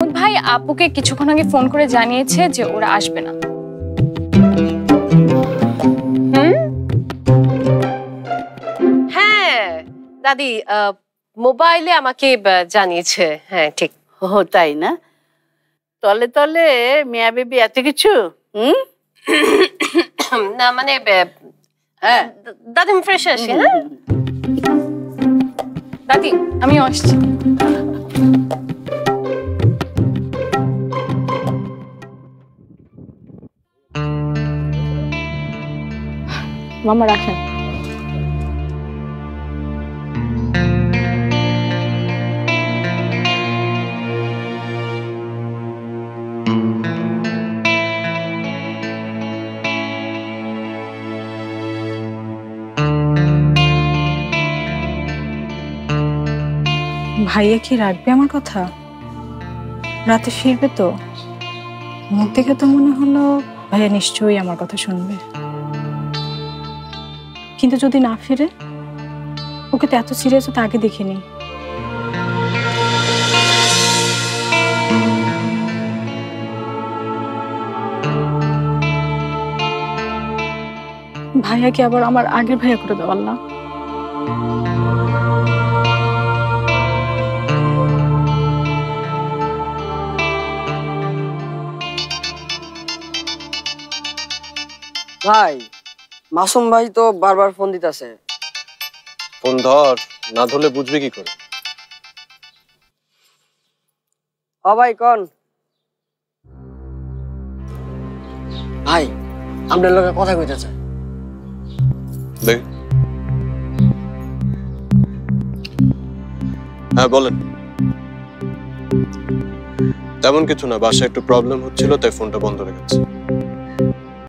ভাই আপুকে কিছুক্ষণ আগে ফোন করে জানিয়েছে যে ওরা আসবে না। হ্যাঁ দাদি, মোবাইলে আমাকে জানিয়েছে। হ্যাঁ ঠিক। ও তাই না? তলে তলে মিয়া বেবি এত কিছু। না মানে হ্যাঁ দাদি আমি ফ্রেশ আসি। হ্যাঁ দাদি আমিও আসছি। মামা রাখেন। ভাইয়া কি রাখবে আমার কথা? রাতে ফিরবে তো? মুখ দেখে তো মনে হলো ভাইয়া নিশ্চয়ই আমার কথা শুনবে। কিন্তু যদি না ফিরে, ওকে তো এত সিরিয়াস তো আগে দেখিনি। ভাইয়াকে আবার আমার আগের ভাইয়া করে দেওয়াল না। ভাই মাসুম ভাই তো বারবার ফোন দিতেছে। ফোন ধর, না ধরলে বুঝবি কি করে? ও ভাই কোন ভাই আপনার লোকের কথা কইতেছে। দেখ। হ্যাঁ বলেন। তেমন কিছু না, বাসায় একটু প্রবলেম হচ্ছিল তাই ফোনটা বন্ধ রেখেছি।